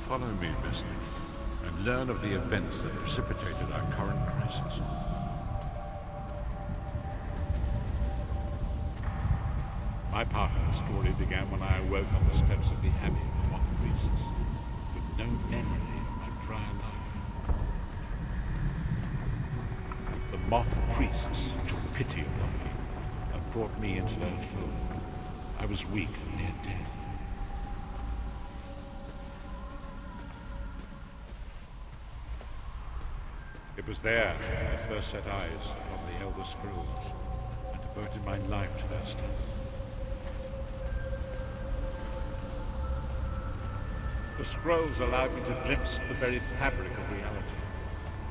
follow me, business, and learn of the events that precipitated our current crisis. My part of the story began when I awoke on the steps of the Abbey of the Moth Priests, with no memory of my prior life. The Moth Priests took pity upon me and brought me into their fold. I was weak and near death. It was there I first set eyes upon the Elder Scrolls and devoted my life to their study. The scrolls allowed me to glimpse the very fabric of reality,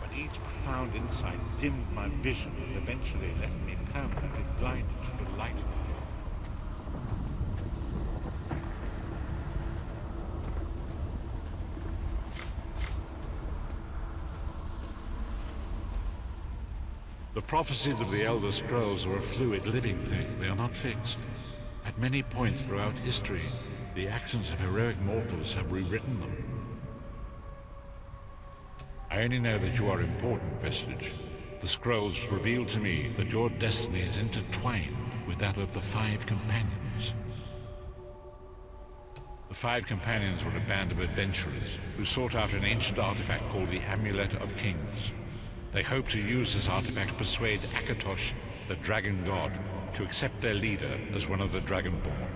but each profound insight dimmed my vision and eventually left me permanently blinded to the light of it. The prophecies of the Elder Scrolls are a fluid, living thing. They are not fixed. At many points throughout history, the actions of heroic mortals have rewritten them. I only know that you are important, Vestige. The scrolls reveal to me that your destiny is intertwined with that of the Five Companions. The Five Companions were a band of adventurers who sought out an ancient artifact called the Amulet of Kings. They hoped to use this artifact to persuade Akatosh, the dragon god, to accept their leader as one of the Dragonborn.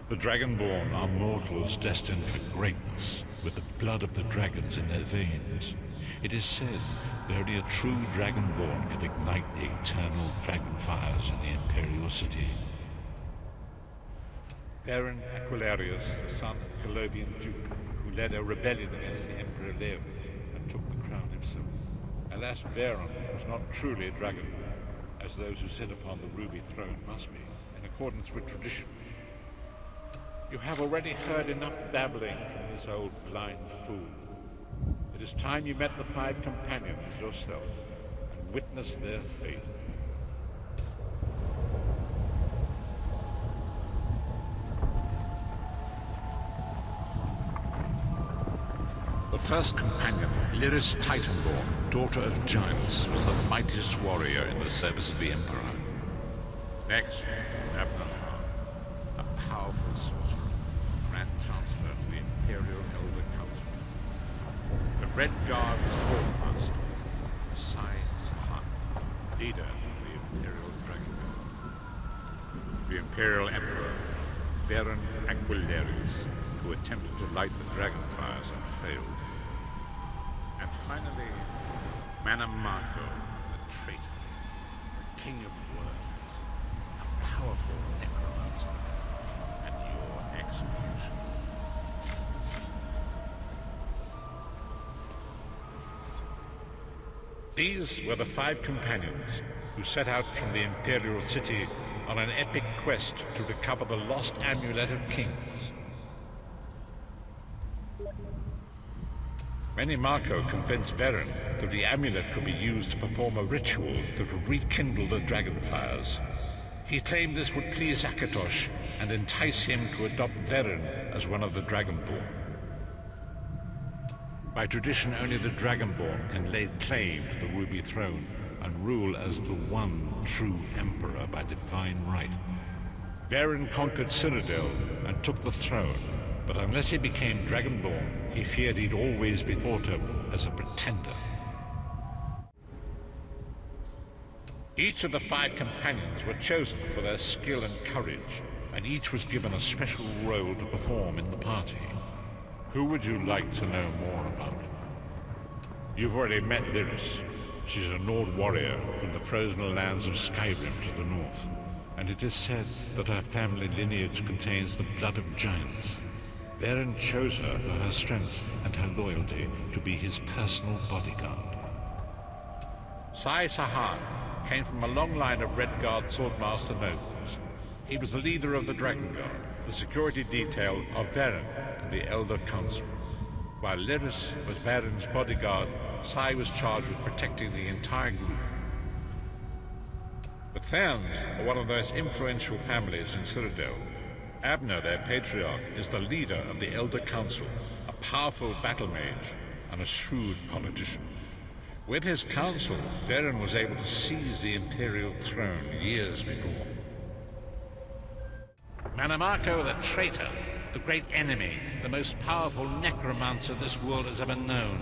The Dragonborn are mortals destined for greatness, with the blood of the dragons in their veins. It is said that only a true Dragonborn can ignite the eternal dragon fires in the Imperial City. Baron Aquilarius, the son of Colobian Duke, who led a rebellion against the Emperor Leo and took the crown himself. Alas, Baron was not truly a dragon, as those who sit upon the ruby throne must be, in accordance with tradition. You have already heard enough babbling from this old blind fool. It is time you met the Five Companions yourself and witnessed their fate. The first companion, Lyris Titanborn, daughter of giants, was the mightiest warrior in the service of the Emperor. Next, Abnafar, a powerful sorcerer, Grand Chancellor to the Imperial Elder Council. The Red Guard Swordmaster, Sai Sahan, leader of the Imperial Dragon Guard. The Imperial Emperor, Baron Aquilarius, who attempted to light the dragon fires and failed. And finally, Mannimarco, the traitor, the king of worms, a powerful necromancer, and your execution. These were the Five Companions who set out from the Imperial City on an epic quest to recover the lost Amulet of Kings. Mannimarco convinced Veren that the amulet could be used to perform a ritual that would rekindle the dragon fires. He claimed this would please Akatosh and entice him to adopt Veren as one of the Dragonborn. By tradition, only the Dragonborn can lay claim to the Ruby Throne and rule as the one true Emperor by divine right. Veren conquered Cyrodiil and took the throne, but unless he became Dragonborn, he feared he'd always be thought of as a pretender. Each of the Five Companions were chosen for their skill and courage, and each was given a special role to perform in the party. Who would you like to know more about? You've already met Lyris. She's a Nord warrior from the frozen lands of Skyrim to the north, and it is said that her family lineage contains the blood of giants. Veren chose her for her strength and her loyalty to be his personal bodyguard. Sai Sahan came from a long line of Red Guard Swordmaster nobles. He was the leader of the Dragon Guard, the security detail of Veren and the Elder Council. While Lyris was Veren's bodyguard, Sai was charged with protecting the entire group. The Therns are one of the most influential families in Cyrodiil. Abner, their patriarch, is the leader of the Elder Council, a powerful battle mage and a shrewd politician. With his council, Varen was able to seize the Imperial throne years before. Mannimarco the traitor, the great enemy, the most powerful necromancer this world has ever known.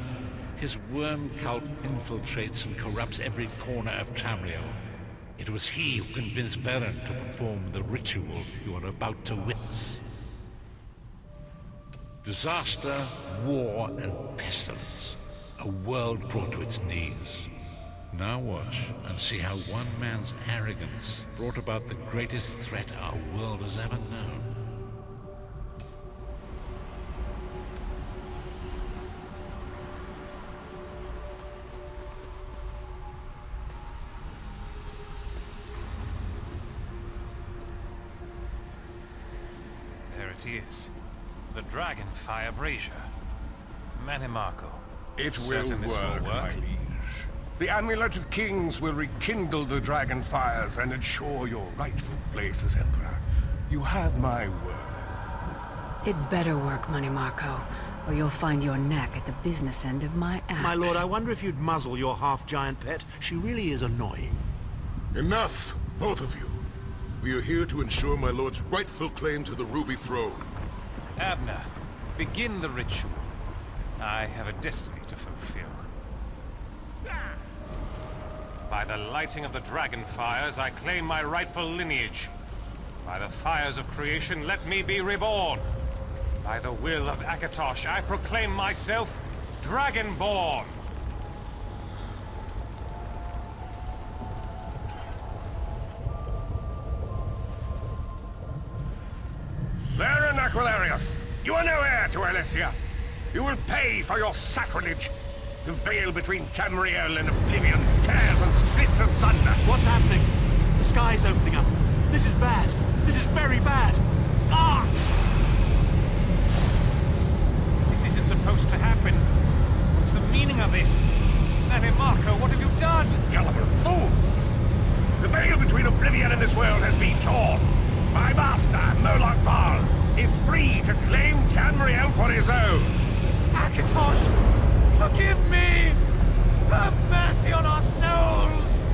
His worm cult infiltrates and corrupts every corner of Tamriel. It was he who convinced Varen to perform the ritual you are about to witness. Disaster, war, and pestilence. A world brought to its knees. Now watch and see how one man's arrogance brought about the greatest threat our world has ever known. There it is. The Dragonfire Brazier. Mannimarco. It will work, my liege. The Amulet of Kings will rekindle the dragon fires and ensure your rightful place as Emperor. You have my word. It better work, Mannimarco, or you'll find your neck at the business end of my axe. My lord, I wonder if you'd muzzle your half-giant pet. She really is annoying. Enough, both of you. We are here to ensure my lord's rightful claim to the Ruby Throne. Abner, begin the ritual. I have a destiny to fulfill. By the lighting of the dragon fires, I claim my rightful lineage. By the fires of creation, let me be reborn. By the will of Akatosh, I proclaim myself Dragonborn. Varen Aquilarius, you are no heir to Alessia. You will pay for your sacrilege. The veil between Tamriel and Oblivion tears and splits asunder. What's happening? The sky's opening up. This is bad. This is very bad. Ah! This isn't supposed to happen. What's the meaning of this? Mannimarco, what have you done? Gullible fools! The veil between Oblivion and this world has been torn. My master, Moloch Baal, is free to claim Tamriel for his own. Akatosh, forgive me! Have mercy on our souls!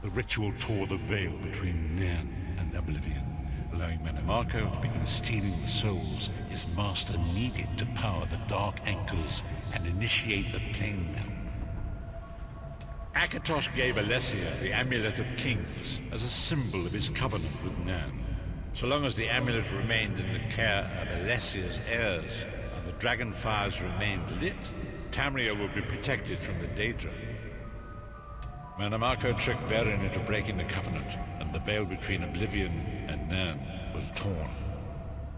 The ritual tore the veil between Nan and Oblivion, allowing Mannimarco to begin stealing the souls his master needed to power the Dark Anchors and initiate the Plane Melt. Akatosh gave Alessia the Amulet of Kings as a symbol of his covenant with Nan. So long as the amulet remained in the care of Alessia's heirs and the dragon fires remained lit, Tamriel would be protected from the Daedra. Mannimarco tricked Varen into breaking the Covenant, and the veil between Oblivion and Nan was torn.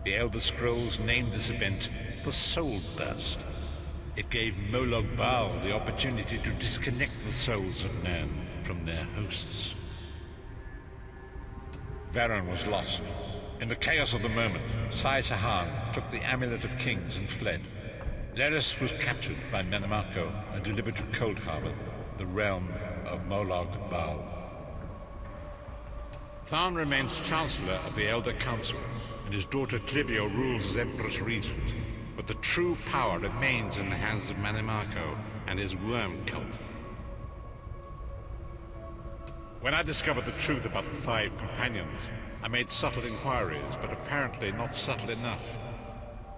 The Elder Scrolls named this event the Soul Burst. It gave Moloch Baal the opportunity to disconnect the souls of Nan from their hosts. Varen was lost. In the chaos of the moment, Sai Sahan took the Amulet of Kings and fled. Leris was captured by Mannimarco and delivered to Cold Harbor, the realm of Moloch Baal. Tharn remains Chancellor of the Elder Council, and his daughter Clivio rules as Empress Regent, but the true power remains in the hands of Mannimarco and his worm cult. When I discovered the truth about the 5 companions, I made subtle inquiries, but apparently not subtle enough.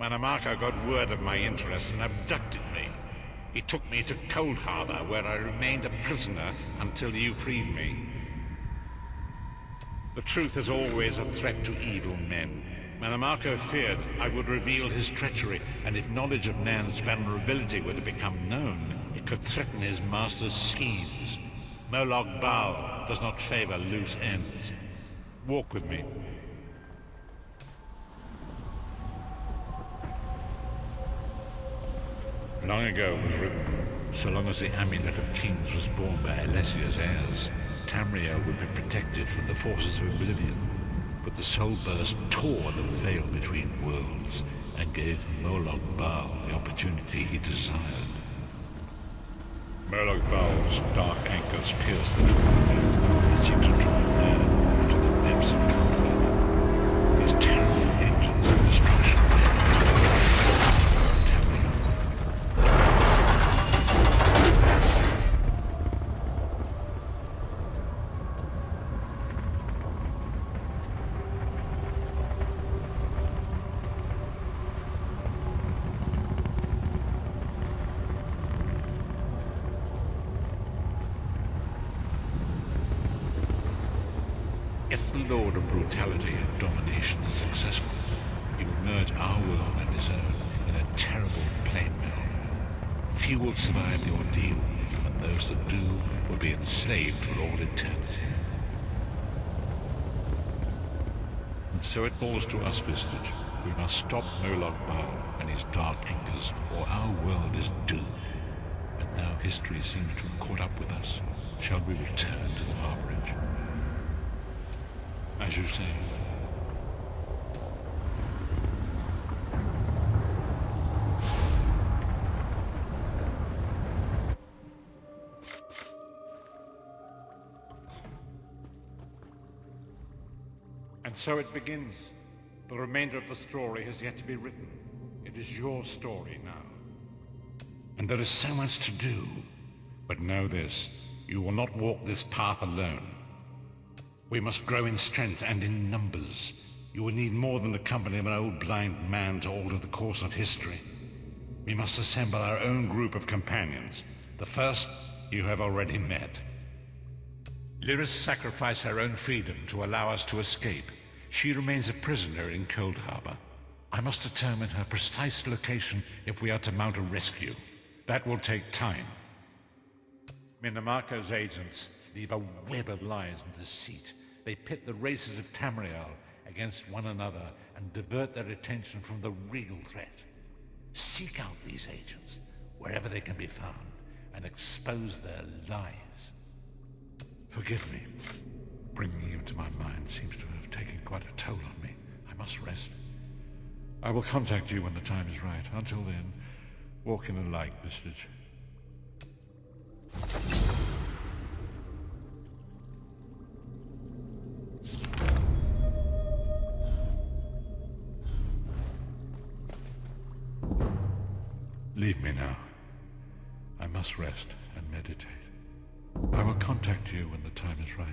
Mannimarco got word of my interests and abducted me. He took me to Cold Harbor, where I remained a prisoner until you freed me. The truth is always a threat to evil men. Mannimarco feared I would reveal his treachery, and if knowledge of Nan's vulnerability were to become known, it could threaten his master's schemes. Moloch Baal does not favor loose ends. Walk with me. Long ago was written, So long as the Amulet of Kings was borne by Alessia's heirs, Tamriel would be protected from the forces of oblivion. But the Soul Burst tore the veil between worlds and gave Moloch Baal the opportunity he desired. Moloch Baal's dark anchors pierced the twin veil. It seemed to draw near into the depths of comfort. His terrible engines of destruction If the Lord of Brutality and Domination is successful, he will merge our world and his own in a terrible plain meld. Few will survive the ordeal, and those that do will be enslaved for all eternity. And so it falls to us, Vestige. We must stop Moloch Baal and his dark anchors, or our world is doomed. And now history seems to have caught up with us. Shall we return to the harborage? As you say. And so it begins. The remainder of the story has yet to be written. It is your story now. And there is so much to do. But know this, you will not walk this path alone. We must grow in strength and in numbers. You will need more than the company of an old blind man to alter the course of history. We must assemble our own group of companions. The first you have already met. Lyris sacrificed her own freedom to allow us to escape. She remains a prisoner in Cold Harbor. I must determine her precise location if we are to mount a rescue. That will take time. Mannimarco's agents leave a web of lies and deceit. They pit the races of Tamriel against one another and divert their attention from the real threat. Seek out these agents, wherever they can be found, and expose their lies. Forgive me. Bringing you to my mind seems to have taken quite a toll on me. I must rest. I will contact you when the time is right. Until then, walk in the light, Vestige. Leave me now. I must rest and meditate. I will contact you when the time is right.